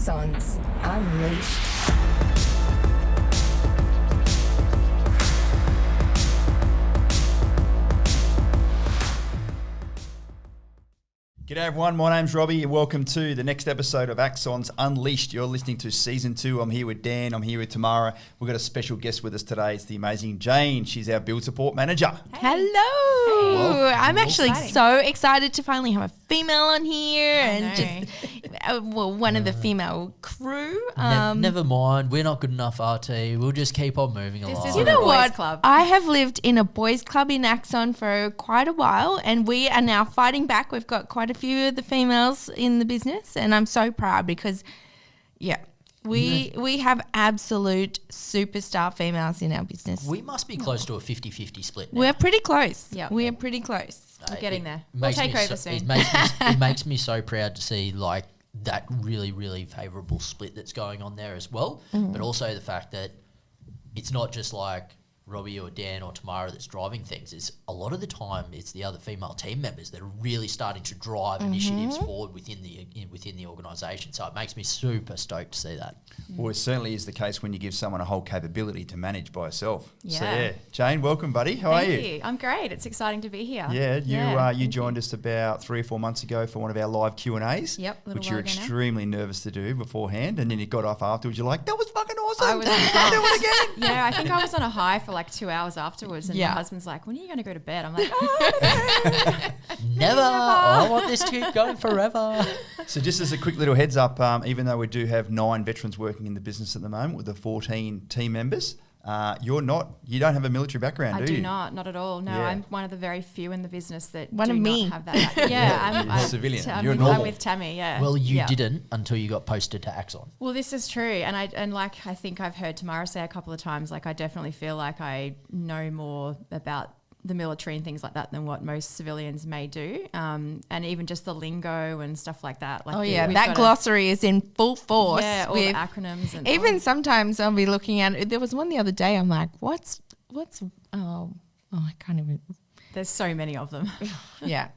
Axons Unleashed. G'day everyone, my name's Robbie and welcome to the next episode of Axons Unleashed. You're listening to Season 2. I'm here with Dan, I'm here with Tamara. We've got a special guest with us today. It's the amazing Jane. She's our Build Support Manager. Hey. Hello. Hey. I'm actually Exciting. so excited to finally have a female on here and just one of the female crew. Never mind, we're not good enough RT. We'll just keep on moving along. You know what? Club. I have lived in a boys' club in Axon for quite a while, and we are now fighting back. We've got quite a few of the females in the business, and I'm so proud because, we have absolute superstar females in our business. We must be close to a 50-50 split now. We're pretty close. Yep. We're pretty close. We're getting there. It We'll makes take me over soon. It makes me so proud to see like that really, really favourable split that's going on there as well. But also the fact that it's not just like Robbie or Dan or Tamara that's driving things. It's a lot of the time it's the other female team members that are really starting to drive initiatives forward within the organisation. So it makes me super stoked to see that. Well, it certainly is the case when you give someone a whole capability to manage by herself. Yeah. So Jane, welcome buddy. How are you? Thank you. I'm great. It's exciting to be here. Yeah, you joined us about 3 or 4 months ago for one of our live Q&As, Yep, a little which you're while ago now. extremely nervous to do beforehand, and then you got off afterwards. You're like, that was fucking awesome. I was do it again. Yeah, I think I was on a high for like 2 hours afterwards, and Yeah. my husband's like, "When are you going to go to bed?" I'm like, "Oh, Never. I want this to keep going forever. So just as a quick little heads up, even though we do have 9 veterans working in the business at the moment with the 14 team members, you don't have a military background, I do you? do not at all. No, Yeah. I'm one of the very few in the business that One do of me. not have that. Yeah, I'm Civilian. I'm You're with, normal. I'm with Tammy. Yeah. Well, you Yeah. didn't until you got posted to Axon. Well, this is true, and like I think I've heard Tamara say a couple of times, like I definitely feel like I know more about the military and things like that than what most civilians may do, and even just the lingo and stuff like that. Like we've that got glossary is in full force. yeah, all the with- acronyms and Even sometimes I'll be looking at it. There was one the other day. I'm like, I can't even. there's so many of them. Yeah,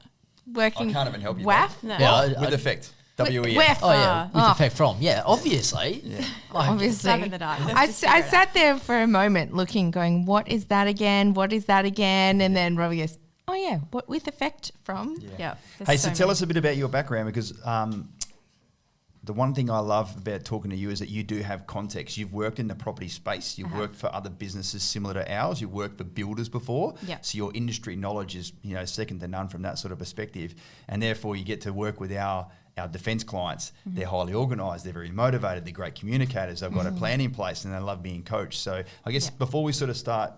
working. I can't even help you. WAF. No. Yeah, With effect. WEF. WEF. Oh yeah, with effect from. Yeah, obviously. Yeah. Like, Obviously. Stab in the dark. Let's I just figure it out. sat there for a moment looking, going, what is that again? What is that again? And then Robbie goes, oh yeah, what with effect from? Yeah. Hey, so tell many. us a bit about your background, because the one thing I love about talking to you is that you do have context. You've worked in the property space. You've worked for other businesses similar to ours. You've worked for builders before. Yeah. So your industry knowledge is, second to none from that sort of perspective. And therefore you get to work with our defence clients. They're highly organised. They're very motivated. They're great communicators. They've got a plan in place and they love being coached. So I guess before we sort of start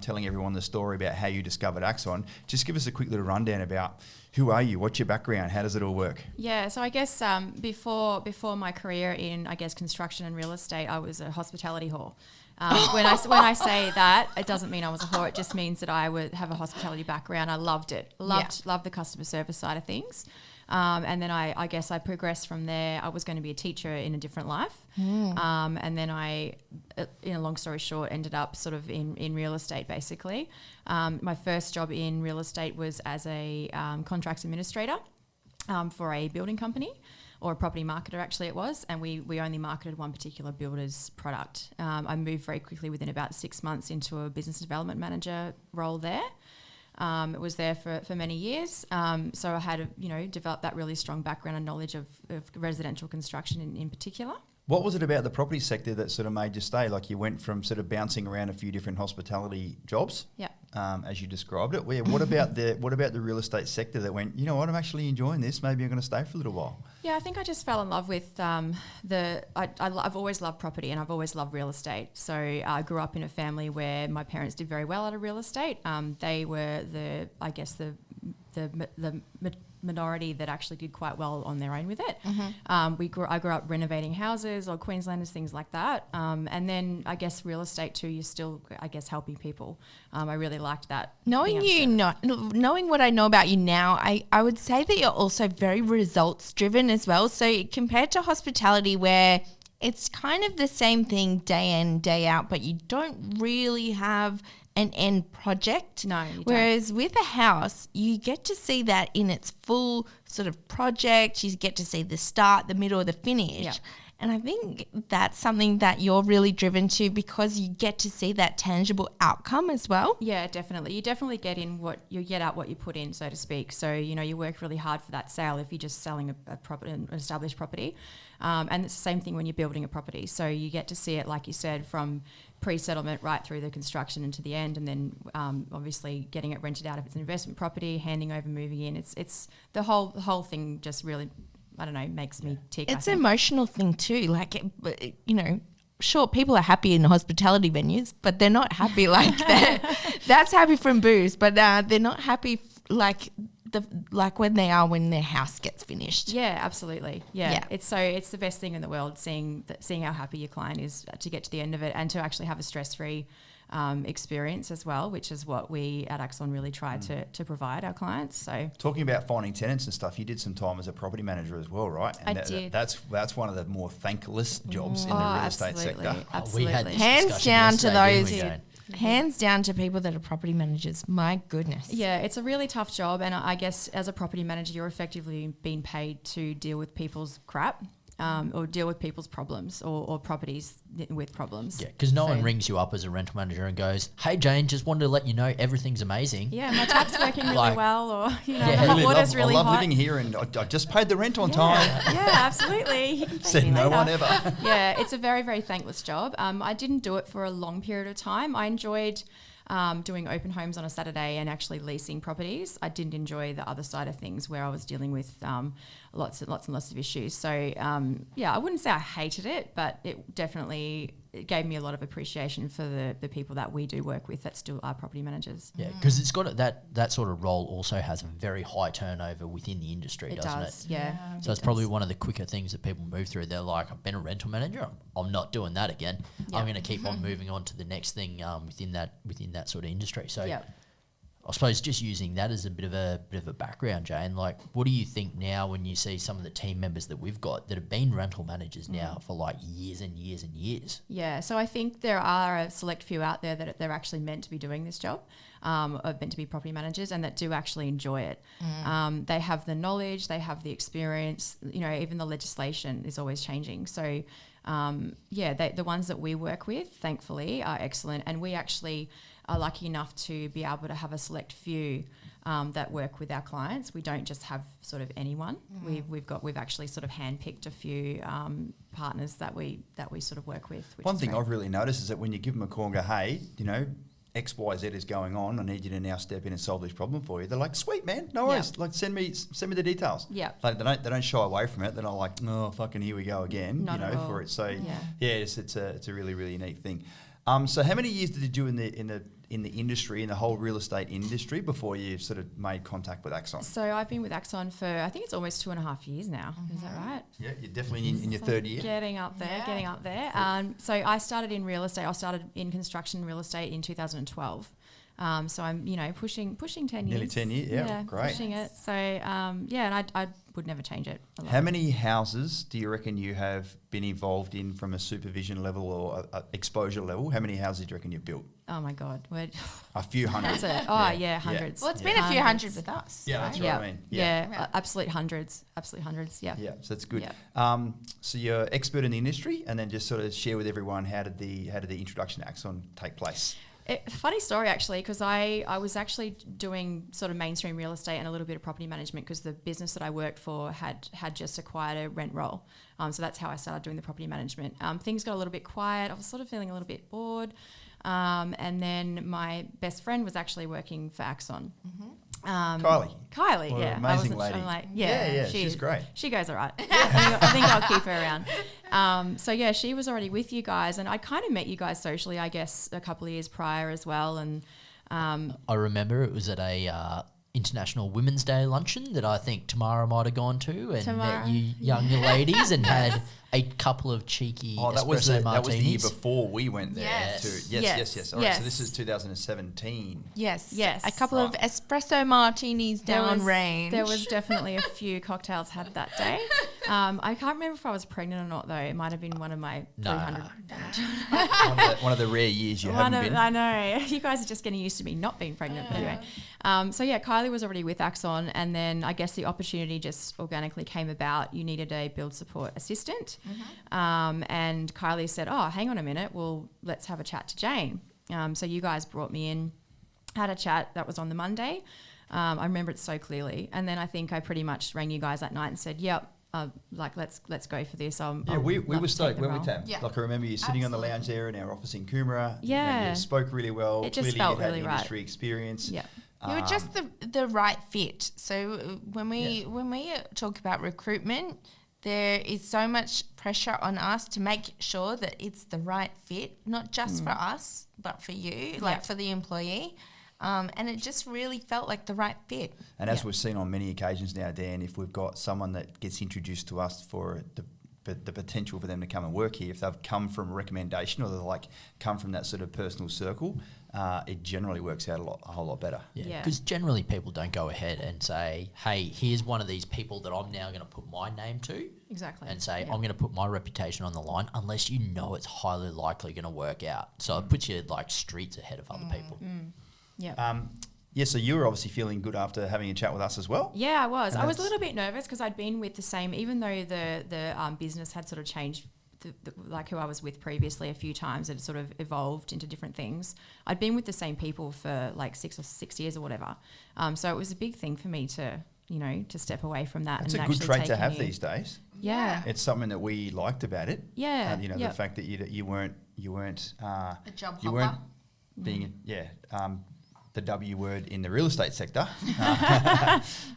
telling everyone the story about how you discovered Axon, just give us a quick little rundown about who are you? What's your background? How does it all work? Yeah, so I guess before my career in, I guess, construction and real estate, I was a hospitality whore. When I say that, it doesn't mean I was a whore. It just means that I would have a hospitality background. I loved it. Loved the customer service side of things. And then I guess I progressed from there. I was going to be a teacher in a different life. And then I, in a long story short, ended up sort of in real estate basically. My first job in real estate was as a contracts administrator for a building company, or a property marketer actually it was, and we only marketed one particular builder's product. I moved very quickly within about 6 months into a business development manager role there. It was there for many years. So I had, developed that really strong background and knowledge of residential construction in particular. What was it about the property sector that sort of made you stay? Like you went from sort of bouncing around a few different hospitality jobs, Yeah. As you described it. What about the real estate sector that went, you know what, I'm actually enjoying this. Maybe I'm going to stay for a little while. Yeah, I think I just fell in love with I've always loved property and I've always loved real estate. So I grew up in a family where my parents did very well out of real estate. They were the minority that actually did quite well on their own with it. I grew up renovating houses or Queenslanders, things like that. And then I guess real estate too, you're still, I guess, helping people. I really liked that. Knowing what I know about you now, I would say that you're also very results driven as well. So compared to hospitality where it's kind of the same thing day in, day out, but you don't really have an end project. No, you don't. Whereas with a house, you get to see that in its full sort of project. You get to see the start, the middle, the finish. Yeah. And I think that's something that you're really driven to because you get to see that tangible outcome as well. Yeah, definitely. You definitely get out what you put in, so to speak. So, you work really hard for that sale if you're just selling a property, an established property. And it's the same thing when you're building a property. So you get to see it, like you said, from pre-settlement right through the construction and to the end, and then obviously getting it rented out if it's an investment property, handing over, moving in. It's the whole thing just really, I don't know, makes me tick. It's an emotional thing too. Like, sure, people are happy in hospitality venues, but they're not happy like that. That's happy from booze, but they're not happy like when they are when their house gets finished. Yeah, absolutely. Yeah. Yeah. It's the best thing in the world, seeing how happy your client is to get to the end of it and to actually have a stress-free experience as well, which is what we at Axon really try to provide our clients. So talking about finding tenants and stuff, you did some time as a property manager as well, right? And I did. That's one of the more thankless jobs in the real estate sector. Absolutely. We had this Hands discussion down to yesterday, those. didn't we, Jane? Hands down to people that are property managers. My goodness. Yeah, it's a really tough job, and I guess as a property manager, you're effectively being paid to deal with people's crap. Or deal with people's problems or properties with problems. Yeah, because no one rings you up as a rental manager and goes, "Hey Jane, just wanted to let you know everything's amazing." Yeah, my tap's working really Like- well, or the I hot water's really I love hot. living here, and I just paid the rent on time. Yeah, absolutely. You can thank Said me no later. one ever. Yeah, it's a very, very thankless job. I didn't do it for a long period of time. I enjoyed doing open homes on a Saturday and actually leasing properties. I didn't enjoy the other side of things where I was dealing with lots and lots of issues. So I wouldn't say I hated it, but it gave me a lot of appreciation for the people that we do work with that still are property managers. Yeah, because it's got that sort of role also has a very high turnover within the industry, doesn't it? Yeah. So it's probably one of the quicker things that people move through. They're like, I've been a rental manager. I'm not doing that again. Yeah. I'm going to keep on moving on to the next thing within that sort of industry. So Yeah. I suppose just using that as a bit of a background, Jane, like what do you think now when you see some of the team members that we've got that have been rental managers now for like years and years and years? Yeah, so I think there are a select few out there that they're actually meant to be doing this job, or meant to be property managers, and that do actually enjoy it. They have the knowledge, they have the experience, even the legislation is always changing. So the ones that we work with, thankfully, are excellent, and we actually are lucky enough to be able to have a select few that work with our clients. We don't just have sort of anyone. We've actually sort of handpicked a few partners that we sort of work with. One thing I've really noticed is that when you give them a call and go, hey, X, Y, Z is going on, I need you to now step in and solve this problem for you. They're like, sweet, man, no worries. Yeah. Like, send me the details. Yeah. Like they don't shy away from it. They're not like, oh, fucking here we go again, Not at all. for it. So Yeah. it's a really, really neat thing. So how many years did you do in the industry, in the whole real estate industry, before you sort of made contact with Axon? So I've been with Axon for, I think it's almost 2.5 years now. Is that right? Yeah, you're definitely in your third year. Getting up there. So I started in real estate. I started in construction real estate in 2012. So I'm, pushing 10 years. Nearly 10 years, yeah, great. Pushing it. So, and I would never change it. I love How it. many houses do you reckon you have been involved in from a supervision level or a exposure level? How many houses do you reckon you've built? Oh my God. A few hundred. That's it. Oh yeah, hundreds. Well, it's been a few hundred with us. Yeah, that's Yeah. what I mean. Yeah. Absolute hundreds. Yeah. Yeah, so that's good. Yeah. So you're expert in the industry, and then just sort of share with everyone how did the introduction to Axon take place? Funny story actually, because I was actually doing sort of mainstream real estate and a little bit of property management because the business that I worked for had just acquired a rent roll. So that's how I started doing the property management. Things got a little bit quiet. I was sort of feeling a little bit bored. And then my best friend was actually working for Axon. Kylie, Kylie, what an yeah. amazing lady. I'm like, Yeah, she's great. She goes all right. I think I'll keep her around. So yeah, she was already with you guys, and I kind of met you guys socially, I guess, a couple of years prior as well. And I remember it was at a International Women's Day luncheon that I think Tamara might have gone to and met you young ladies and had a couple of cheeky espresso martinis. That was the year before we went there. Yes. Yes. All right, so this is 2017. Yes. Yes. A couple of espresso martinis down range. There was definitely a few cocktails had that day. I can't remember if I was pregnant or not though. It might have been one of my 300. One of the rare years you haven't been. I know. You guys are just getting used to me not being pregnant. But anyway. So yeah, Kylie was already with Axon, and then I guess the opportunity just organically came about. You needed a build support assistant, and Kylie said, "Oh, hang on a minute. Well, let's have a chat to Jane." So you guys brought me in, had a chat. That was on the Monday. I remember it so clearly, and then I think I pretty much rang you guys that night and said, "Yep, let's go for this." We were stoked, weren't we, Tam? Yeah. Like I remember you sitting on the Absolutely. lounge there in our office in Coomera. Yeah. You spoke really well. It just Clearly felt you had really the right. industry experience. Yeah. You were just the right fit. So when we talk about recruitment, there is so much pressure on us to make sure that it's the right fit, not just for us, but for you, like for the employee. And it just really felt like the right fit. And as we've seen on many occasions now, Dan, if we've got someone that gets introduced to us for the potential for them to come and work here, if they've come from a recommendation or they've come from that sort of personal circle, it generally works out a whole lot better. Yeah. Because generally people don't go ahead and say, hey, here's one of these people that I'm now going to put my name to. Exactly. And say, I'm going to put my reputation on the line unless you know it's highly likely going to work out. So it puts you like streets ahead of other people. Yeah. So you were obviously feeling good after having a chat with us as well. Yeah, I was. And I was a that's- little bit nervous because I'd been with the same, even though the business had sort of changed, like who I was with previously a few times, it had sort of evolved into different things. I'd been with the same people for like 6 years or whatever. So it was a big thing for me to step away from that. It's and a good actually trait take to a have new- these days. Yeah. It's something that we liked about it. Yeah. The Yep. fact that you weren't A job you hopper. weren't being the W word in the real estate sector.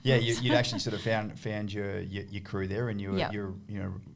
You'd actually sort of found your crew there, and you're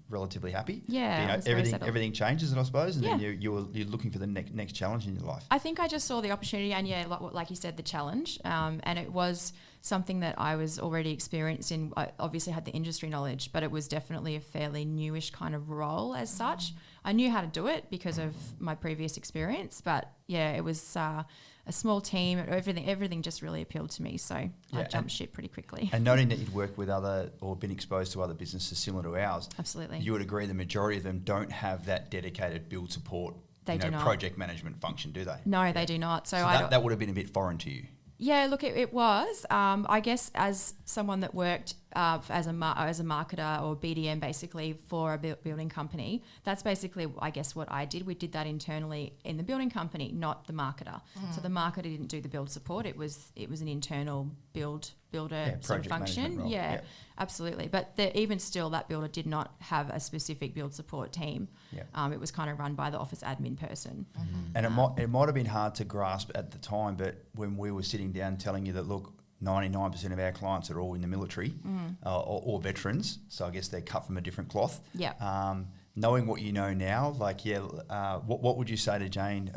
relatively happy. Yeah, I was very settled. everything changes, I suppose, and then Yeah. you're looking for the next challenge in your life. I think I just saw the opportunity and like you said, the challenge. And it was something that I was already experienced in. I obviously had the industry knowledge, but it was definitely a fairly newish kind of role as such. I knew how to do it because of my previous experience, but it was a small team. Everything just really appealed to me. So I jumped ship pretty quickly. And noting that you'd worked with other or been exposed to other businesses similar to ours, Absolutely. you would agree the majority of them don't have that dedicated build support They do not. project management function, do they? No, they do not. So that would have been a bit foreign to you. Yeah, look, it was. I guess as someone that worked as a marketer or BDM basically for a building company, that's basically, I guess, what I did. We did that internally in the building company, not the marketer. So the marketer didn't do the build support. It was an internal builder sort of project function. management role. Yeah, absolutely. But even still, that builder did not have a specific build support team. Yeah. It was kind of run by the office admin person. And it might have been hard to grasp at the time, but when we were sitting down telling you that, look, 99% of our clients are all in the military or veterans, so I guess they're cut from a different cloth. Yeah. Knowing what you know now, what would you say to Jane,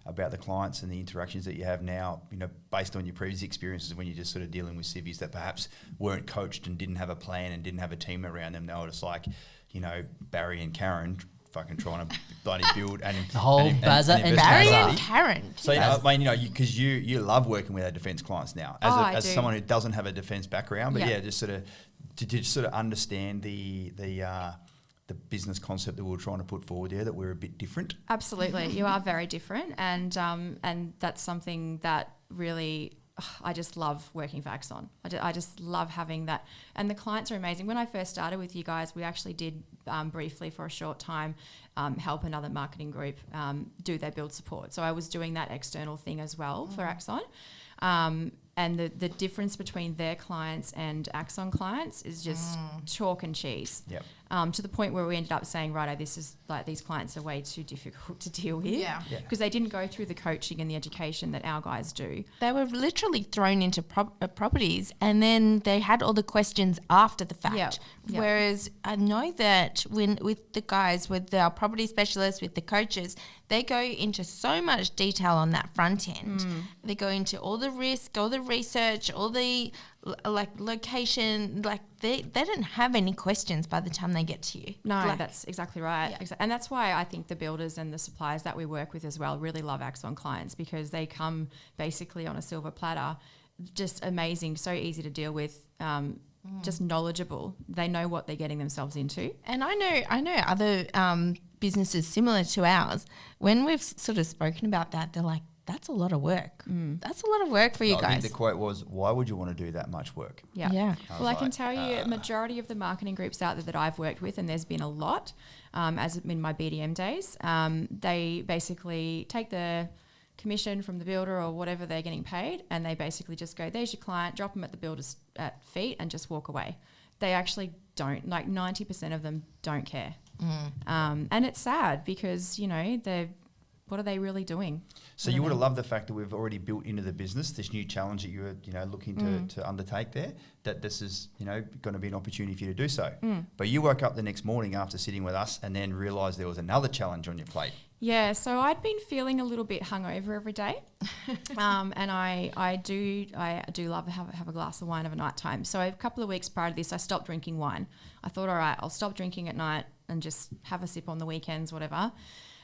about the clients and the interactions that you have now, based on your previous experiences when you're just sort of dealing with civvies that perhaps weren't coached and didn't have a plan and didn't have a team around them? They were just like, Barry and Karen fucking trying to bloody build and The whole Bazza and Barry Bazza. and Karen. So because you love working with our defence clients now, I as do. someone who doesn't have a defence background, but Yeah. just sort of to understand the business concept that we were trying to put forward there, that we're a bit different. Absolutely, you are very different, and that's something that really I just love working for Axon. I just love having that, and the clients are amazing. When I first started with you guys, we actually did briefly for a short time help another marketing group do their build support. So I was doing that external thing as well for Axon. And the difference between their clients and Axon clients is just chalk and cheese. Yep. To the point where we ended up saying, righto, this is like these clients are way too difficult to deal with. Yeah. Because they didn't go through the coaching and the education that our guys do. They were literally thrown into properties, and then they had all the questions after the fact. Yep. Whereas I know that with the guys, with our property specialists, with the coaches, they go into so much detail on that front end. They go into all the risk, all the research, all the location. They don't have any questions by the time they get to you. No, that's exactly right. Yeah. And that's why I think the builders and the suppliers that we work with as well really love Axon clients, because they come basically on a silver platter, just amazing, so easy to deal with, just knowledgeable. They know what they're getting themselves into. And I know other businesses similar to ours. When we've sort of spoken about that, they're like, that's a lot of work. That's a lot of work for you I guys. think the quote was, why would you want to do that much work? Yeah. Yeah. Well, I can like, tell you, a majority of the marketing groups out there that I've worked with, and there's been a lot, as in my BDM days, they basically take the commission from the builder or whatever they're getting paid, and they basically just go, there's your client, drop them at the builder's feet and just walk away. They actually don't, like 90% of them don't care. And it's sad because, you know, what are they really doing? So you would have loved the fact that we've already built into the business this new challenge that you're, you know, looking to undertake there, that this is, you know, going to be an opportunity for you to do so. But you woke up the next morning after sitting with us and then realised there was another challenge on your plate. Yeah, so I'd been feeling a little bit hungover every day, and I do love to have a glass of wine of a night time. So a couple of weeks prior to this, I stopped drinking wine. I thought, all right, I'll stop drinking at night and just have a sip on the weekends, whatever.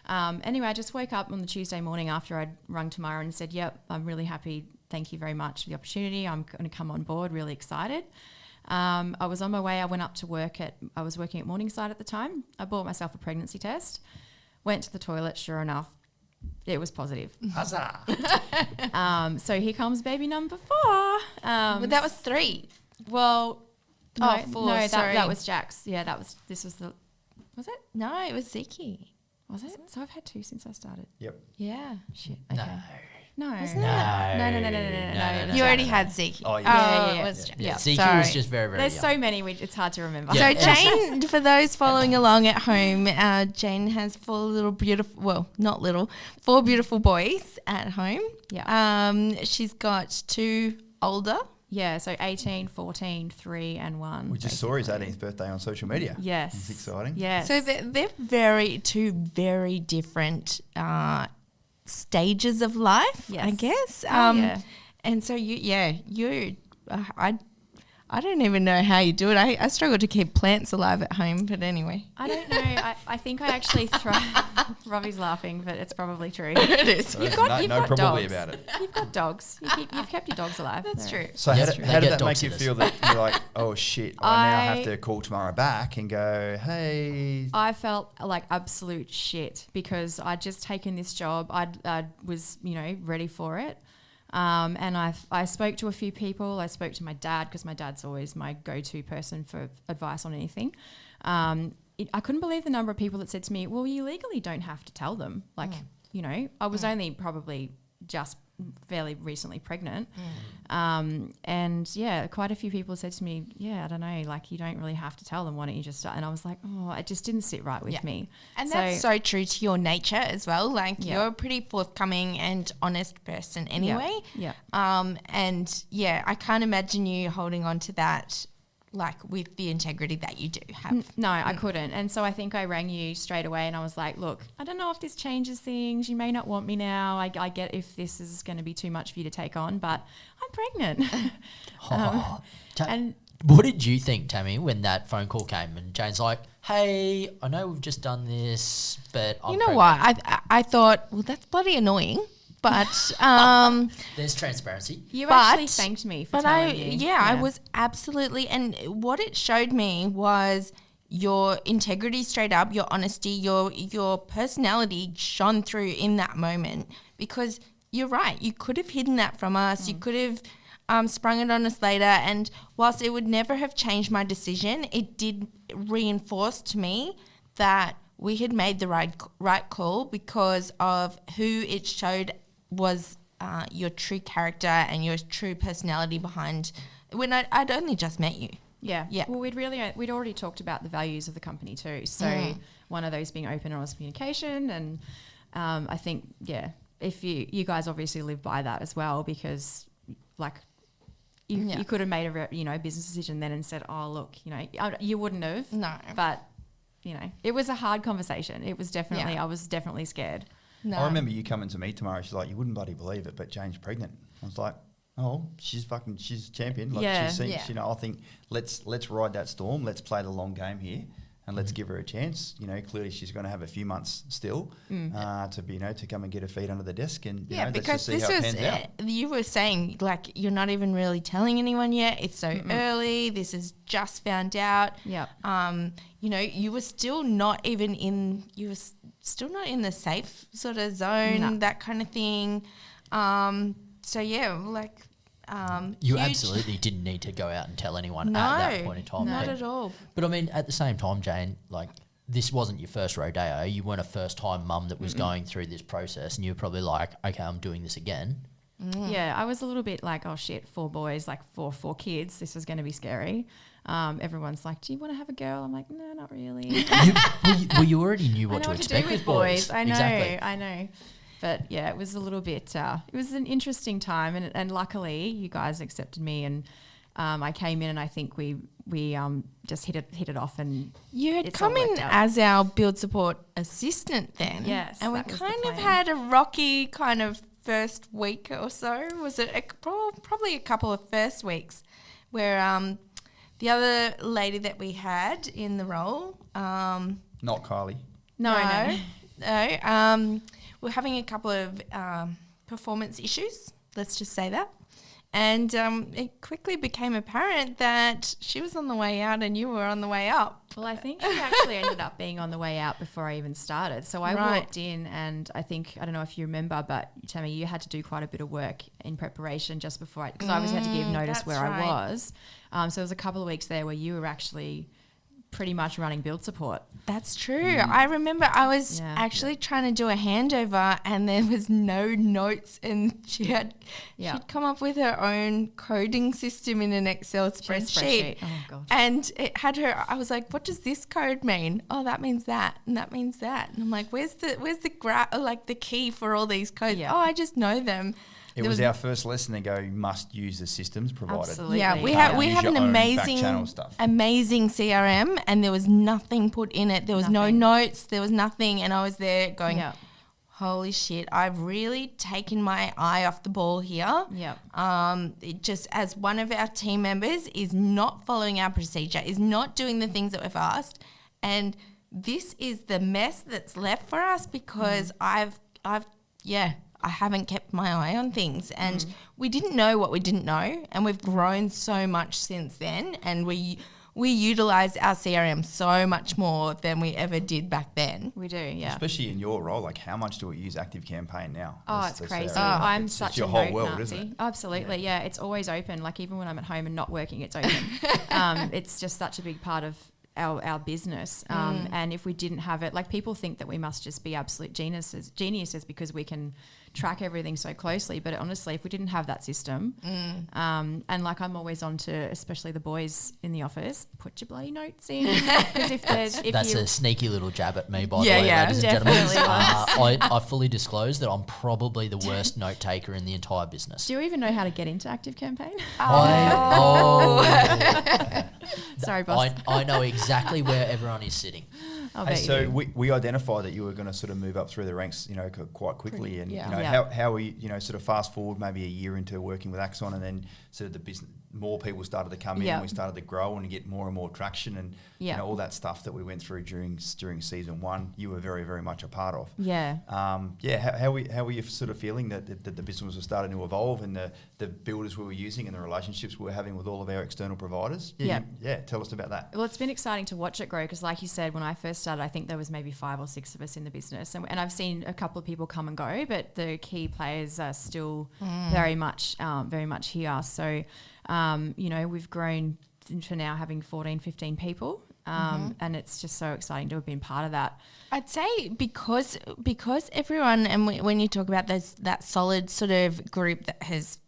Anyway, I just woke up on the Tuesday morning after I'd rung Tamara and said, yep, I'm really happy. Thank you very much for the opportunity. I'm going to come on board, really excited. I was on my way. I went up to work I was working at Morningside at the time. I bought myself a pregnancy test. Went to the toilet, sure enough, it was positive. Huzzah! So here comes baby number 4. But that was 3. Well, no, Oh, 4, no, sorry. that was Jack's. Yeah, was it? No, it was Ziki. Was it? So I've had 2 since I started. Yep. Yeah. Shit. No. Okay. No. Wasn't No. No. You already had Ziki. Oh, yeah. Yeah. It was Yeah. Jack. Zeke Sorry. was just very, very There's young. so many, it's hard to remember. Yeah. So Jane, for those following along at home, Jane has 4 beautiful boys at home. Yeah. She's got 2 older. Yeah, so 18, 14, 3 and 1. We just saw his basically. 18th birthday on social media. Yes. It's exciting. Yes. So they're two very different stages of life, I Yes. guess. Yeah. And so I don't even know how you do it. I struggle to keep plants alive at home, but anyway. I don't know. I think I actually thrive. Robbie's laughing, but it's probably true. It is. So You've there's got no probably dogs. about it. You've got dogs. You've kept your dogs alive. That's They're- true. So Yeah, how, that's did, true. how They did get that make dog you sitters. feel that you're like, oh shit, I now have I- to call Tamara back and go, hey. I felt like absolute shit because I'd just taken this job. I was, ready for it. And I spoke to a few people. I spoke to my dad because my dad's always my go-to person for advice on anything. I couldn't believe the number of people that said to me, well, you legally don't have to tell them. Like, I was only probably just fairly recently pregnant. And yeah, quite a few people said to me, yeah, I don't know, like you don't really have to tell them. Why don't you just start? And I was like, oh, it just didn't sit right with me. And that's so true to your nature as well. Like Yeah. you're a pretty forthcoming and honest person anyway. Yeah. And yeah, I can't imagine you holding on to that like with the integrity that you do have. No, I couldn't. And so I think I rang you straight away and I was like, look, I don't know if this changes things. You may not want me now. I get if this is going to be too much for you to take on, but I'm pregnant. and what did you think, Tammy, when that phone call came and Jane's like, hey, I know we've just done this, but I'm You know pregnant. what? I thought, well, that's bloody annoying. But There's transparency. you But- actually thanked me for telling you. I was absolutely, and what it showed me was your integrity straight up, your honesty, your personality shone through in that moment because you're right. You could have hidden that from us. You could have sprung it on us later. And whilst it would never have changed my decision, it did reinforce to me that we had made the right call because of who it showed was your true character and your true personality behind when I'd only just met you. Yeah. Yeah. Well, we'd already talked about the values of the company too. So one of those being open and honest communication. And I think, if you guys obviously live by that as well, because like you could have made a business decision then and said, oh, look, you wouldn't have. No. But, it was a hard conversation. It was definitely, Yeah. I was definitely scared. No. I remember you coming to me tomorrow. She's like, you wouldn't bloody believe it, but Jane's pregnant. I was like, oh, she's champion. Like Yeah. I think let's ride that storm. Let's play the long game here. And let's give her a chance. Clearly she's going to have a few months still to come and get her feet under the desk and let's because just see this how it was pans out. you were saying like you're not even really telling anyone yet. It's so early. This is just found out. Yep. You were still not even in. You were still not in the safe sort of zone. No. That kind of thing. So yeah, like You huge- absolutely didn't need to go out and tell anyone no, at that point in time. not but, at all. but I mean, at the same time, Jane, like this wasn't your first rodeo. You weren't a first-time mum that was going through this process, and you were probably like, okay, I'm doing this again. Yeah, I was a little bit like, oh shit, 4 boys, like four kids. This was going to be scary. Everyone's like, do you want to have a girl? I'm like, no, not really. You already knew I what know to what to expect do with with boys. I know, Exactly. I know. But yeah, it was a little bit, it was an interesting time. And luckily you guys accepted me, and I came in, and I think we just hit it off, and You had it's come all in worked out. as our build support assistant then. Yes, and we that was the kind of plan. had a rocky kind of first week or so. Was it probably a couple of first weeks where the other lady that we had in the role, Not Kylie. No. we're having a couple of performance issues. Let's just say that. And it quickly became apparent that she was on the way out and you were on the way up. Well, I think she actually ended up being on the way out before I even started. So I Right. walked in, and I don't know if you remember, but Tammy, you had to do quite a bit of work in preparation just before because I obviously had to give notice that's where right. I was. So there was a couple of weeks there where you were actually pretty much running build support. That's true. I remember I was Yeah. actually trying to do a handover and there was no notes, and she'd come up with her own coding system in an Excel spreadsheet. Oh, God. And it had her. I was like, "What does this code mean? Oh, that means that, and that means that." And I'm like, "Where's the key for all these codes?" Yeah. Oh, I just know them. It There was our first lesson to go, you must use the systems provided. Absolutely. Yeah, we Can't have use an your own back amazing channel stuff. CRM, and there was nothing put in it. There was no Nothing. notes. There was nothing, and I was there going, Yeah. "Holy shit! I've really taken my eye off the ball here." Yeah. It just as one of our team members is not following our procedure, is not doing the things that we've asked, and this is the mess that's left for us because I haven't kept my eye on things, and we didn't know what we didn't know, and we've grown so much since then, and we utilize our CRM so much more than we ever did back then. We do, yeah. Especially in your role, like how much do we use Active Campaign now? Oh, That's it's the crazy. CRM. I'm It's such your a whole note world, Nazi. isn't it? Absolutely, yeah. It's always open. Like even when I'm at home and not working, it's open. It's just such a big part of our business. And if we didn't have it, like people think that we must just be absolute geniuses because we can track everything so closely. But honestly, if we didn't have that system, and like I'm always on to, especially the boys in the office, put your bloody notes in. Because That's a sneaky little jab at me, by the Yeah, way, yeah, ladies and gentlemen. definitely I fully disclose that I'm probably the worst note taker in the entire business. Do you even know how to get into Active Campaign? Sorry, boss. Oh. I know exactly where everyone is sitting. I'll Hey, bet you so do. we identified that you were going to sort of move up through the ranks, quite quickly, and yeah. Yeah. how we, sort of fast forward maybe a year into working with Axon, and then sort of the business, more people started to come in, Yeah. and we started to grow and get more and more traction, and Yeah. all that stuff that we went through during season one, you were very, very much a part of. Yeah. How were you sort of feeling that the business was starting to evolve, and the builders we were using and the relationships we were having with all of our external providers? Yeah. Tell us about that. Well, it's been exciting to watch it grow because, like you said, when I first started, I think there was maybe 5 or 6 of us in the business, and I've seen a couple of people come and go, but the key players are still very much here. So, we've grown to now having 14, 15 people, and it's just so exciting to have been part of that. I'd say because everyone, and when you talk about that solid sort of group that has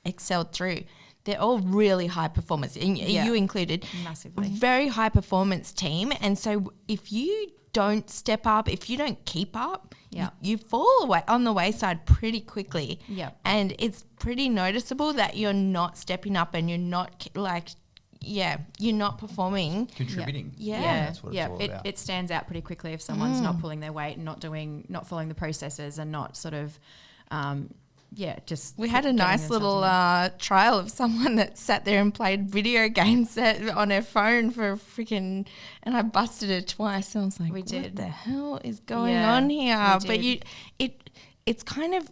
excelled through, they're all really high performers, and Yeah. you included. Massively. Very high performance team, and so if you don't step up, if you don't keep up, Yeah. you fall away on the wayside pretty quickly. Yeah. And it's pretty noticeable that you're not stepping up and you're not you're not performing. Contributing. Yeah. That's what it's all about. It stands out pretty quickly if someone's not pulling their weight and not following the processes and not sort of, just. We had a getting nice themselves little in. trial of someone that sat there and played video games on her phone for and I busted her twice. And I was like, We what did. the hell is going Yeah, on here? we But it's kind of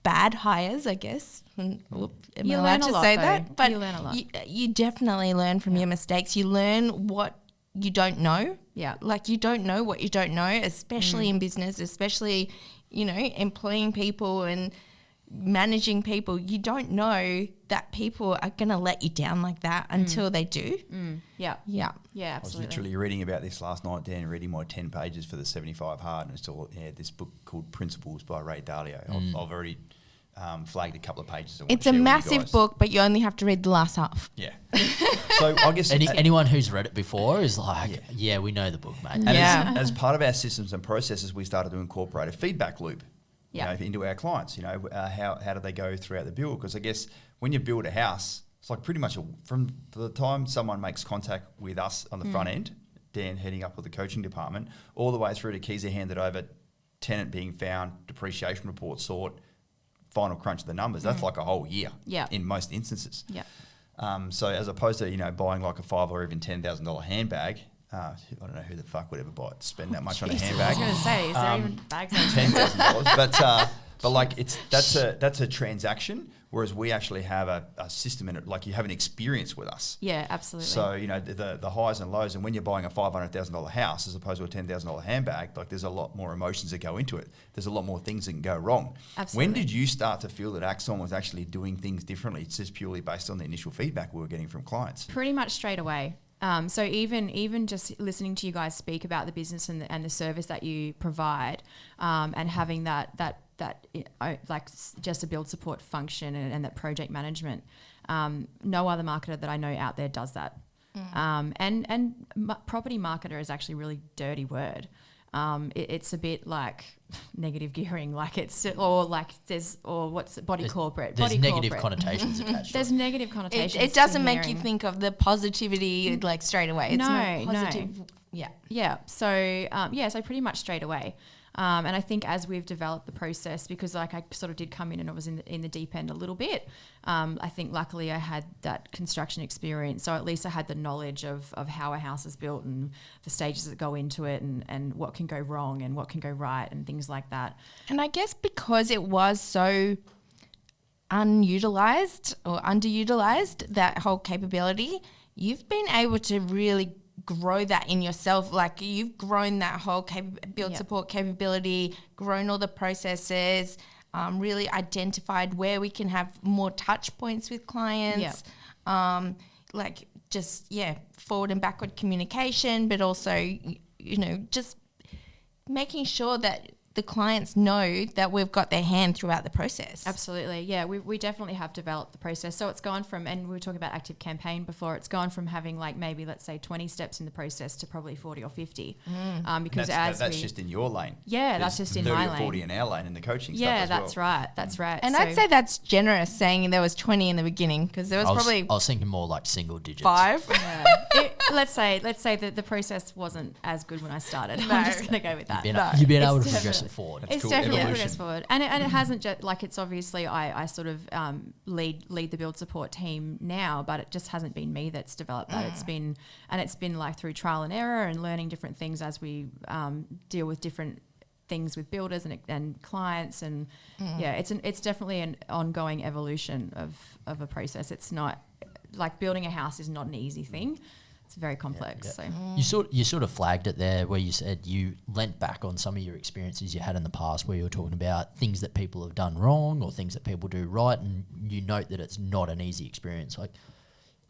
bad hires, I guess. Am You I learn allowed a to lot, say though. that? But You learn a lot. You definitely learn from your mistakes. You learn what you don't know. Yeah. Like you don't know what you don't know, especially in business, especially, employing people and managing people, you don't know that people are going to let you down like that until they do. Yeah. Yeah. Yeah, I was absolutely. literally reading about this last night, Dan, reading my 10 pages for the 75 Hard, and it's all this book called Principles by Ray Dalio. I've already flagged a couple of pages. It's a massive book, but you only have to read the last half. Yeah. So I guess Anyone who's read it before is like, yeah, we know the book, mate. and Yeah. as part of our systems and processes, we started to incorporate a feedback loop. Yeah. Into our clients. How do they go throughout the build? Because I guess when you build a house, it's like pretty much from the time someone makes contact with us on the front end, Dan heading up with the coaching department, all the way through to keys are handed over, tenant being found, depreciation report sought, final crunch of the numbers. That's like a whole year. Yeah. In most instances. Yeah. So as opposed to buying like a $5,000 or even $10,000 handbag. I don't know who the fuck would ever spend that much on a handbag. I was going to say, is there even bags on $10,000, but like that's a transaction, whereas we actually have a system in it. Like you have an experience with us. Yeah, absolutely. So the highs and lows, and when you're buying a $500,000 house as opposed to a $10,000 handbag, like there's a lot more emotions that go into it. There's a lot more things that can go wrong. Absolutely. When did you start to feel that Axon was actually doing things differently? It's just purely based on the initial feedback we were getting from clients. Pretty much straight away. So even just listening to you guys speak about the business and the service that you provide, and having that like just a build support function and that project management, no other marketer that I know out there does that. Property marketer is actually a really dirty word. It's a bit like negative gearing, like it's body corporate. There's Body negative corporate. connotations attached. There's negative connotations. It doesn't to make you hearing. think of the positivity like straight away. It's not positive. Yeah. Yeah. So so pretty much straight away. And I think as we've developed the process, because like I sort of did come in and I was in the deep end a little bit, I think luckily I had that construction experience. So at least I had the knowledge of how a house is built and the stages that go into it and what can go wrong and what can go right and things like that. And I guess because it was so unutilized or underutilized, that whole capability, you've been able to really grow that in yourself. Like you've grown that whole build support capability, grown all the processes, really identified where we can have more touch points with clients, like just forward and backward communication, but also just making sure that the clients know that we've got their hand throughout the process. Absolutely. Yeah, we definitely have developed the process. So it's gone from, and we were talking about active campaign before, it's gone from having like maybe let's say 20 steps in the process to probably 40 or 50. Because that's just in your lane. Yeah, that's There's just in 30 my or lane. 40 in our lane in the coaching stuff Yeah, as well. that's right. That's right. And So- I'd say that's generous, saying there was 20 in the beginning, because there was probably I was thinking more like single digits. 5. let's say that the process wasn't as good when I started. I'm just going to go with that. You've been able It's to progress definitely- it forward. It's cool. definitely Evolution. progressed forward, and it hasn't just like it's obviously I sort of lead the build support team now, but it just hasn't been me that's developed that. It's been like through trial and error and learning different things as we deal with different things with builders and clients, and it's definitely an ongoing evolution of a process. It's not like building a house is not an easy thing. It's very complex. So You sort of flagged it there where you said you leant back on some of your experiences you had in the past where you were talking about things that people have done wrong or things that people do right, and you note that it's not an easy experience. Like,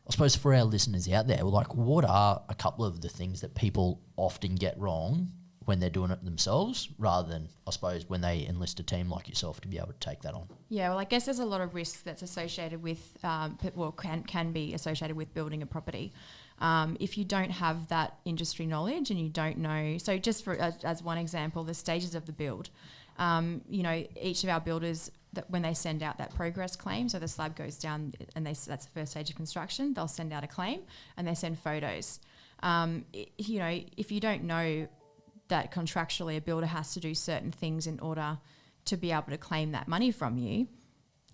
I suppose for our listeners out there, like, what are a couple of the things that people often get wrong when they're doing it themselves, rather than, I suppose, when they enlist a team like yourself to be able to take that on? yeah, well, I guess there's a lot of risk that's associated with, can be associated with building a property. If you don't have that industry knowledge and you don't know, so just for as one example, the stages of the build, each of our builders, that when they send out that progress claim, so the slab goes down and that's the first stage of construction, they'll send out a claim and they send photos. If you don't know that contractually a builder has to do certain things in order to be able to claim that money from you,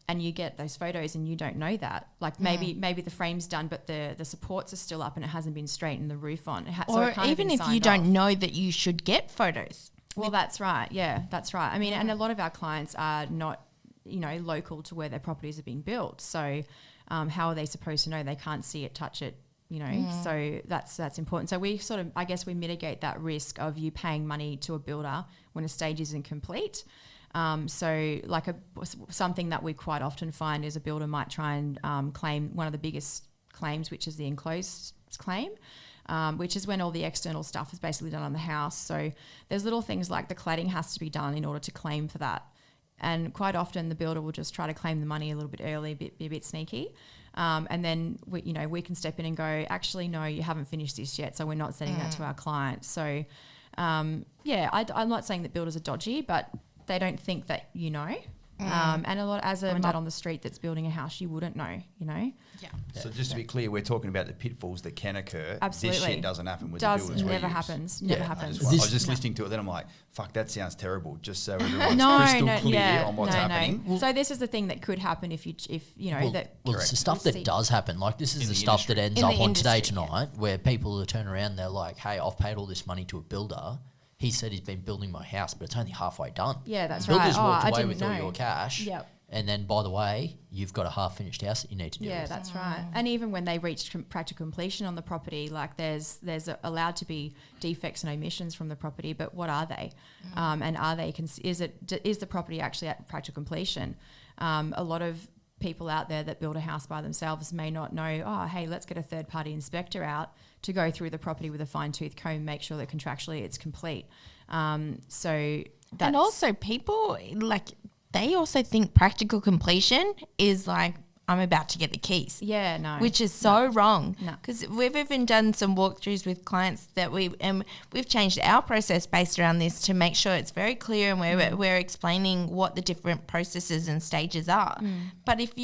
and you get those photos and you don't know that, like maybe the frame's done but the supports are still up and it hasn't been straightened the roof on, Or even if you don't know that you should get photos. well, that's right. Yeah, that's right. I mean, and a lot of our clients are not local to where their properties are being built, so how are they supposed to know? They can't see it, touch it, so that's important. So we sort of, I guess we mitigate that risk of you paying money to a builder when a stage isn't complete. So like something that we quite often find is a builder might try and claim one of the biggest claims, which is the enclosed claim, which is when all the external stuff is basically done on the house. So there's little things like the cladding has to be done in order to claim for that. And quite often the builder will just try to claim the money a little bit early, be a bit sneaky. And then we can step in and go, actually, no, you haven't finished this yet, so we're not sending that to our client. So, I'm not saying that builders are dodgy, but they don't think that and a lot as a mud on the street that's building a house, you wouldn't know, Yeah. So just to be clear, we're talking about the pitfalls that can occur. Absolutely. This shit doesn't happen with the builders Never we use. happens. Yeah. Never happens. I was just listening to it, then I'm like, fuck, that sounds terrible. Just so everyone's crystal clear on what's happening. No. So this is the thing that could happen if it's the stuff that does happen. Like this is In the the stuff that ends In up the on Today industry, Tonight, where people will turn around, they're like, hey, I've paid all this money to a builder. He said he's been building my house, but it's only halfway done. Yeah, that's Builders right. walked I away didn't with all know. your cash. Yep. And then, by the way, you've got a half-finished house that you need to deal Yeah, with. that's right. And even when they reach practical completion on the property, like there's allowed to be defects and omissions from the property, but what are they? And are they? Is the property actually at practical completion? A lot of people out there that build a house by themselves may not know. Oh, hey, let's get a third-party inspector out to go through the property with a fine-tooth comb, make sure that contractually it's complete. So that's And also people they also think practical completion is like, I'm about to get the keys. Yeah, no. Which is so wrong. No. Because we've even done some walkthroughs with clients that we've changed our process based around this to make sure it's very clear and we're explaining what the different processes and stages are. But if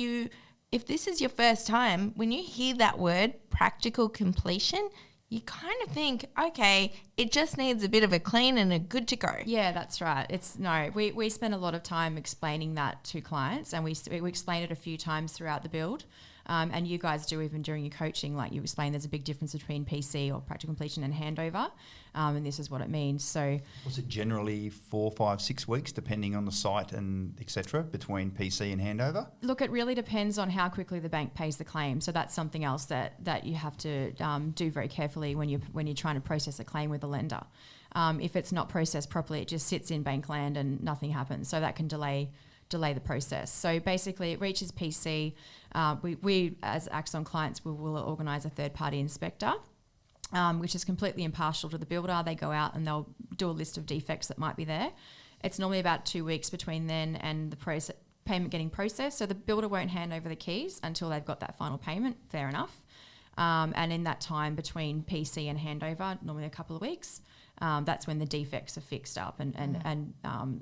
this is your first time, when you hear that word practical completion, you kind of think, okay, it just needs a bit of a clean and a good to go. Yeah, that's right. We spend a lot of time explaining that to clients, and we explain it a few times throughout the build. And you guys do even during your coaching, like you explain there's a big difference between PC or practical completion and handover. And this is what it means. So Was it generally 4, 5, 6 weeks, depending on the site and etc., between PC and handover? look, it really depends on how quickly the bank pays the claim. So that's something else that you have to do very carefully when you're trying to process a claim with a lender. If it's not processed properly, it just sits in bank land and nothing happens. So that can delay the process. So basically it reaches PC. We as Axon clients will organise a third-party inspector, which is completely impartial to the builder. They go out and they'll do a list of defects that might be there. It's normally about 2 weeks between then and the payment getting processed. So the builder won't hand over the keys until they've got that final payment. Fair enough. And in that time between PC and handover, normally a couple of weeks, that's when the defects are fixed up and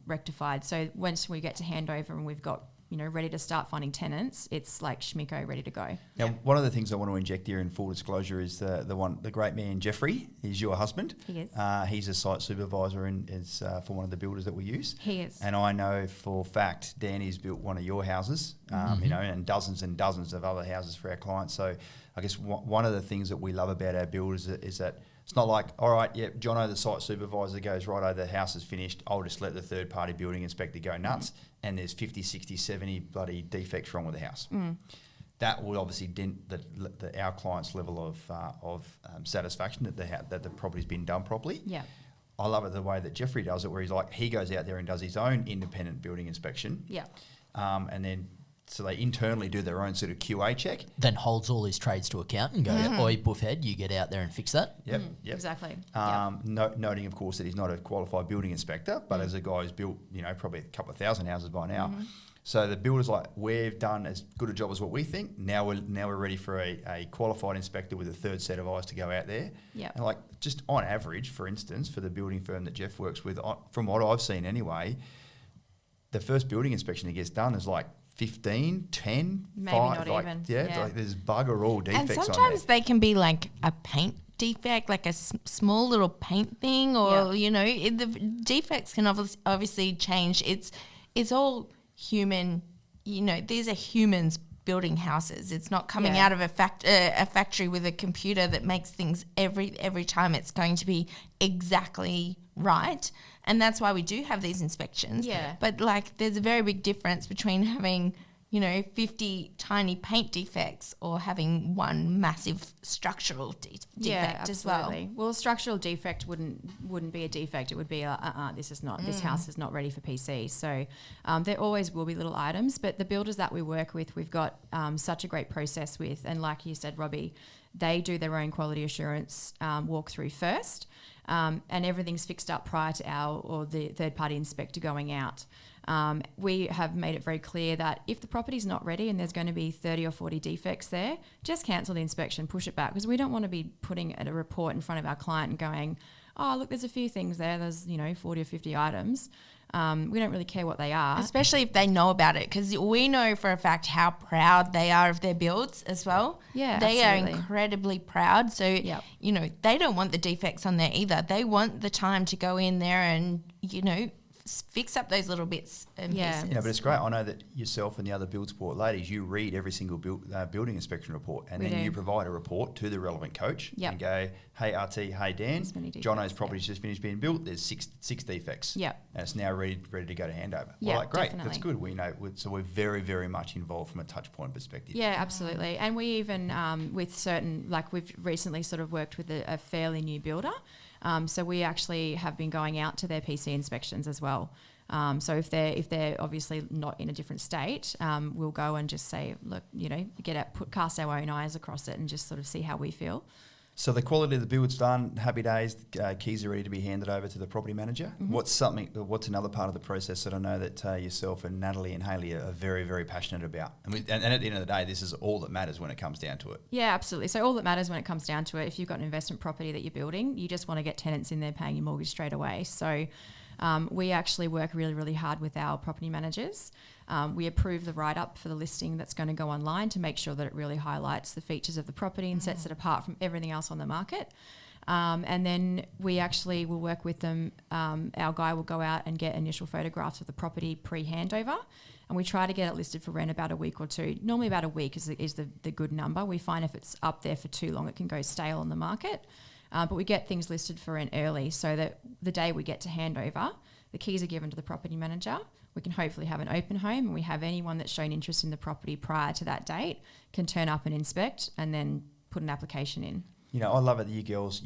rectified. So once we get to handover and we've got ready to start finding tenants, it's like schmicko, ready to go. Now, one of the things I want to inject here in full disclosure is the great man Jeffrey. He's your husband. He is. He's a site supervisor for one of the builders that we use. He is. And I know for fact Danny's built one of your houses, and dozens of other houses for our clients. So I guess one of the things that we love about our builders is that it's not like, all right, yeah, Jono, the site supervisor, goes, righto, the house is finished. I'll just let the third-party building inspector go nuts. And there's 50, 60, 70 bloody defects wrong with the house. That will obviously dent our client's level of satisfaction that the property's been done properly. Yeah. I love it the way that Jeffrey does it, where he goes out there and does his own independent building inspection. Yeah. And then so they internally do their own sort of QA check. Then holds all his trades to account and goes, oi, buffhead, you get out there and fix that. Yep. Exactly. Noting, of course, that he's not a qualified building inspector, but as a guy who's built, probably a couple of thousand houses by now. So the builder's like, we've done as good a job as what we think. Now we're ready for a qualified inspector with a third set of eyes to go out there. Yep. And like just on average, for instance, for the building firm that Jeff works with, from what I've seen anyway, the first building inspection that gets done is like 15, 10, Maybe 5. not even. Yeah, like there's bugger all defects And on there. sometimes they can be like a paint defect, like a small little paint thing, or the defects can obviously change. It's all human. These are humans building houses. It's not coming out of a factory with a computer that makes things every time. It's going to be exactly right. And that's why we do have these inspections. Yeah. But there's a very big difference between having, 50 tiny paint defects or having one massive structural defect as well. Well, a structural defect wouldn't be a defect. It would be this house is not ready for PC. So there always will be little items, but the builders that we work with, we've got such a great process with, and like you said, Robbie, they do their own quality assurance walkthrough first, and everything's fixed up prior to the third-party inspector going out. We have made it very clear that if the property's not ready and there's going to be 30 or 40 defects there, just cancel the inspection, push it back, because we don't want to be putting a report in front of our client and going, oh, look, there's a few things there. There's, 40 or 50 items. We don't really care what they are. Especially if they know about it, because we know for a fact how proud they are of their builds as well. Yeah, they absolutely. are incredibly proud. So, they don't want the defects on there either. They want the time to go in there and, fix up those little bits and pieces. But it's great. I know that yourself and the other Build Sport ladies, you read every single building inspection report, and then you provide a report to the relevant coach and go, hey, RT, hey, Dan, Jono's property's just finished being built. There's six defects. Yep. And it's now ready to go to handover. Yeah, Well, great. definitely. That's good. We know. So we're very, very much involved from a touch point perspective. Yeah, absolutely. And we even, with certain, like we've recently sort of worked with a fairly new builder. So we actually have been going out to their PC inspections as well. So if they're obviously not in a different state, we'll go and just say, look, cast our own eyes across it and just sort of see how we feel. So the quality of the build's done, happy days, keys are ready to be handed over to the property manager. Mm-hmm. What's another part of the process that I know that yourself and Natalie and Hayley are very, very passionate about? And at the end of the day, this is all that matters when it comes down to it. Yeah, absolutely. So all that matters when it comes down to it, if you've got an investment property that you're building, you just want to get tenants in there paying your mortgage straight away. So we actually work really, really hard with our property managers. We approve the write-up for the listing that's going to go online to make sure that it really highlights the features of the property and sets it apart from everything else on the market. And then we actually will work with them. Our guy will go out and get initial photographs of the property pre-handover, and we try to get it listed for rent about a week or two. Normally about a week is the good number. We find if it's up there for too long, it can go stale on the market. But we get things listed for rent early so that the day we get to handover, the keys are given to the property manager. We can hopefully have an open home, and we have anyone that's shown interest in the property prior to that date can turn up and inspect and then put an application in. I love it that you girls,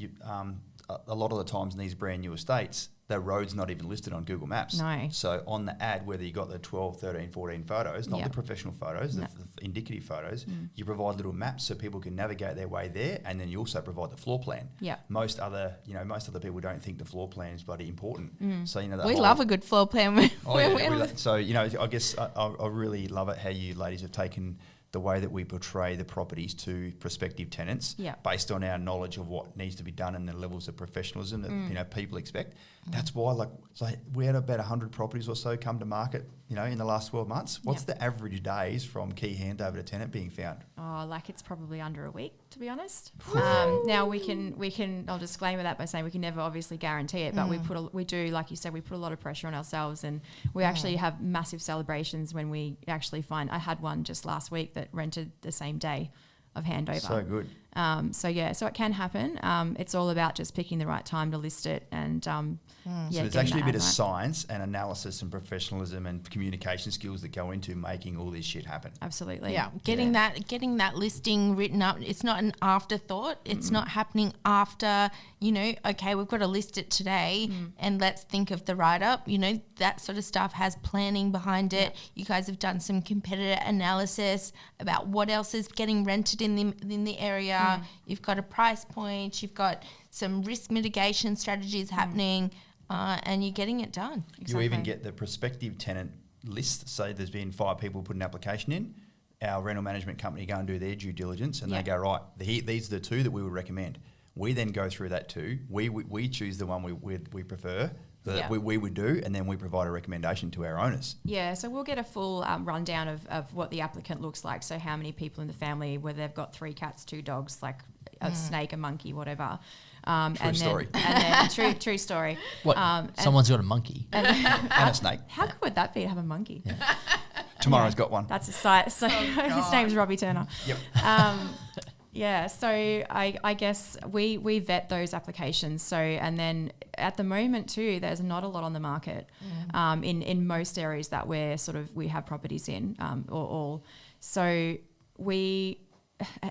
a lot of the times in these brand new estates, the road's not even listed on Google Maps. No. So on the ad, whether you got the 12, 13, 14 photos, not the professional photos, the indicative photos, you provide little maps so people can navigate their way there, and then you also provide the floor plan. Yeah. Most other people don't think the floor plan is bloody important. So We love a good floor plan. So I guess I really love it how you ladies have taken the way that we portray the properties to prospective tenants based on our knowledge of what needs to be done and the levels of professionalism that people expect. That's why we had about 100 properties or so come to market in the last 12 months. What's the average days from key handover to tenant being found? It's probably under a week, to be honest. Now we can I'll disclaimer that by saying we can never obviously guarantee it, but we do, like you said, we put a lot of pressure on ourselves, and we actually have massive celebrations when we actually find. I had one just last week that rented the same day of handover. So good. So it can happen. It's all about just picking the right time to list it, and so there's actually a bit of science and analysis and professionalism and communication skills that go into making all this shit happen. Absolutely. Yeah, getting that listing written up. It's not an afterthought. It's not happening after, okay, we've got to list it today and let's think of the write-up. That sort of stuff has planning behind it. You guys have done some competitor analysis about what else is getting rented in the area. You've got a price point. You've got some risk mitigation strategies happening. And you're getting it done. Exactly. You even get the prospective tenant list. Say there's been 5 people put an application in. Our rental management company go and do their due diligence, and they go, right, these are the 2 that we would recommend. We then go through that 2. We choose the one we prefer, that we would do, and then we provide a recommendation to our owners. Yeah, so we'll get a full rundown of what the applicant looks like. So how many people in the family, whether they've got 3 cats, 2 dogs, like a snake, a monkey, whatever. True story. True story. What? Someone's got a monkey and a snake. How good would that be to have a monkey? Tomorrow's got one. That's a sight. So his name's Robbie Turner. Yep. Yeah, so I guess we vet those applications. So, and then at the moment too, there's not a lot on the market in most areas that we have properties in or all. So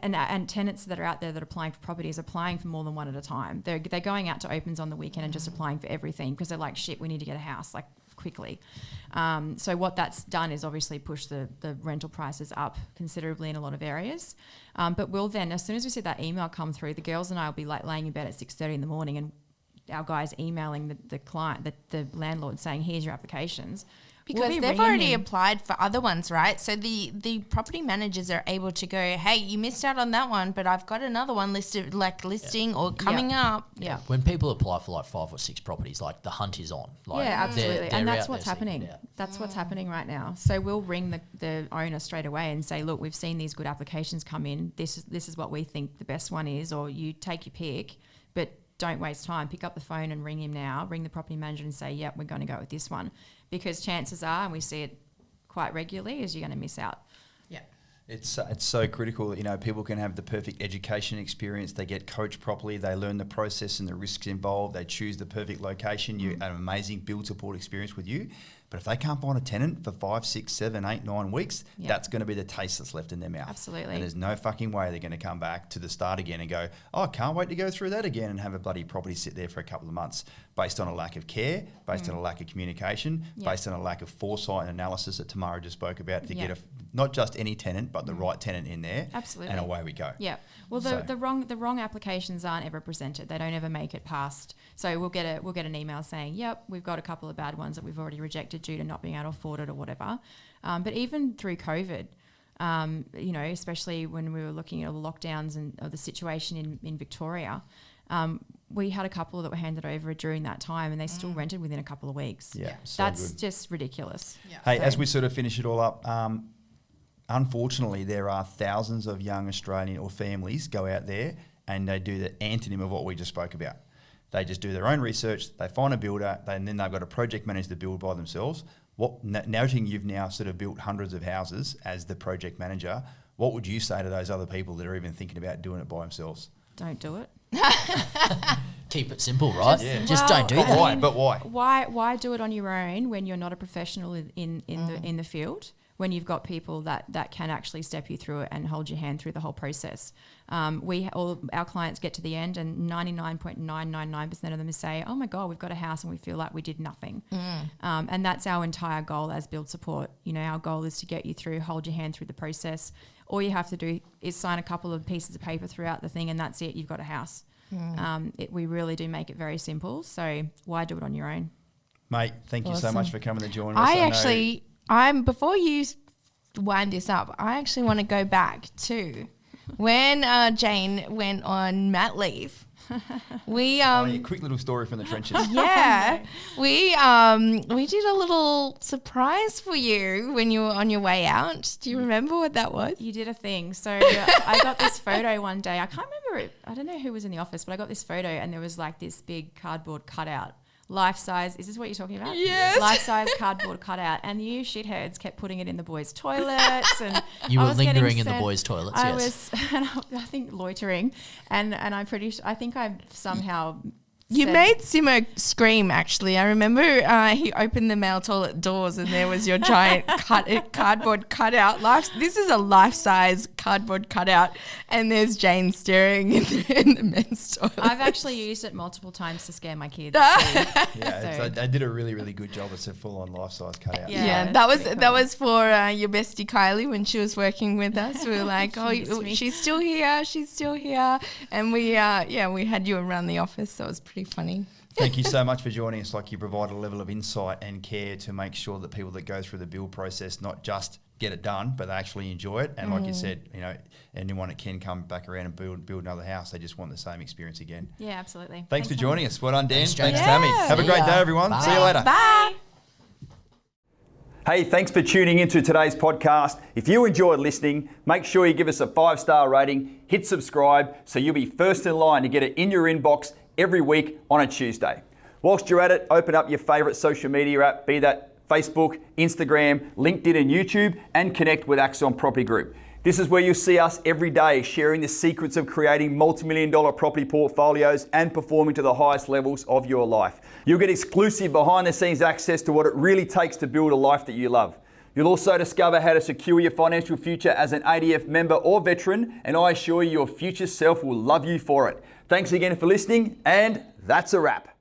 and tenants that are out there that are applying for properties are applying for more than one at a time. They're going out to opens on the weekend and just applying for everything because they're like, shit, we need to get a house like quickly. So what that's done is obviously push the rental prices up considerably in a lot of areas. But we'll then, as soon as we see that email come through, the girls and I will be like laying in bed at 6:30 in the morning and our guys emailing the client, the landlord saying, here's your applications. Because We'll be they've ringing already him. applied for other ones, right? So the property managers are able to go, hey, you missed out on that one, but I've got another one listed, like listing or coming up. Yeah. When people apply for like 5 or 6 properties, like the hunt is on. Like Yeah, absolutely. they're And that's out what's there seeking happening. it out. That's what's happening right now. So we'll ring the owner straight away and say, look, we've seen these good applications come in. This is what we think the best one is, or you take your pick, but don't waste time. Pick up the phone and ring him now. Ring the property manager and say, yep, we're going to go with this one. Because chances are, and we see it quite regularly, is you're going to miss out. Yeah. It's so critical that, you know, people can have the perfect education experience. They get coached properly. They learn the process and the risks involved. They choose the perfect location. You an amazing build support experience with you. But if they can't find a tenant for 5, 6, 7, 8, 9 weeks, Yeah. that's going to be the taste that's left in their mouth. Absolutely. And there's no fucking way they're going to come back to the start again and go, oh, I can't wait to go through that again and have a bloody property sit there for a couple of months based on a lack of care, based on a lack of communication, Yeah. based on a lack of foresight and analysis that Tamara just spoke about to Yeah. get not just any tenant, but the right tenant in there. Absolutely. And away we go. Yeah. Well, So- the wrong applications aren't ever presented. They don't ever make it past. So we'll get an email saying, yep, we've got a couple of bad ones that we've already rejected due to not being able to afford it or whatever. But even through COVID, you know, especially when we were looking at all the lockdowns and the situation in Victoria, we had a couple that were handed over during that time and they still rented within a couple of weeks. Yeah, so That's good. just ridiculous. Yeah. Hey, So- as we sort of finish it all up, unfortunately, there are thousands of young Australian or families go out there and they do the antonym of what we just spoke about. They just do their own research, they find a builder, and then they've got a project manager to build by themselves. Noting you've now sort of built hundreds of houses as the project manager, what would you say to those other people that are even thinking about doing it by themselves? Don't do it. Keep it simple, right? Just Well, don't do But that. why? But why? Why do it on your own when you're not a professional in the field? When you've got people that can actually step you through it and hold your hand through the whole process. All our clients get to the end and 99.999% of them say, oh my God, we've got a house and we feel like we did nothing. And that's our entire goal as Build Support. You know, our goal is to get you through, hold your hand through the process. All you have to do is sign a couple of pieces of paper throughout the thing and that's it, you've got a house. We really do make it very simple. So why do it on your own? Mate, thank you so Awesome. much for coming to join us. Before you wind this up, I actually want to go back to when Jane went on mat leave. We A quick little story from the trenches. yeah, we did a little surprise for you when you were on your way out. Do you remember what that was? You did a thing. So I got this photo one day. I can't remember it. I don't know who was in the office, but I got this photo and there was like this big cardboard cutout. Life size. Is this what you're talking about? Yes. Life size cardboard cutout. And you shitheads kept putting it in the boys' toilets. And You I were was getting lingering in the sent- boys' toilets, I yes. was, I think, loitering. And I'm pretty sure, I think I somehow. You said- made Simo scream, actually. I remember he opened the male toilet doors and there was your giant cardboard cutout. This is a life-size cardboard cutout and there's Jane staring in the men's toilet. I've actually used it multiple times to scare my kids. Yeah, So- they did a really, really good job. It's a full-on life-size cutout. Yeah. Yeah, it's that was pretty that cool. was for your bestie Kylie when she was working with us. We were like, oh, missed me. she's still here, and we had you around the office, so it was pretty funny. Thank you so much for joining us. Like, you provide a level of insight and care to make sure that people that go through the build process not just get it done, but they actually enjoy it. And like you said, you know, anyone that can come back around and build another house, they just want the same experience again. Yeah, absolutely. Thanks for joining us. Well done, Dan. Thanks, Thanks, Jane. Tammy. Yeah. Have a See great ya. day, everyone. Bye. See you later. Bye. Hey, thanks for tuning into today's podcast. If you enjoyed listening, make sure you give us a 5-star rating, hit subscribe so you'll be first in line to get it in your inbox every week on a Tuesday. Whilst you're at it, open up your favourite social media app, be that Facebook, Instagram, LinkedIn and YouTube, and connect with Axon Property Group. This is where you'll see us every day sharing the secrets of creating multi-million-dollar property portfolios and performing to the highest levels of your life. You'll get exclusive behind-the-scenes access to what it really takes to build a life that you love. You'll also discover how to secure your financial future as an ADF member or veteran, and I assure you your future self will love you for it. Thanks again for listening, and that's a wrap.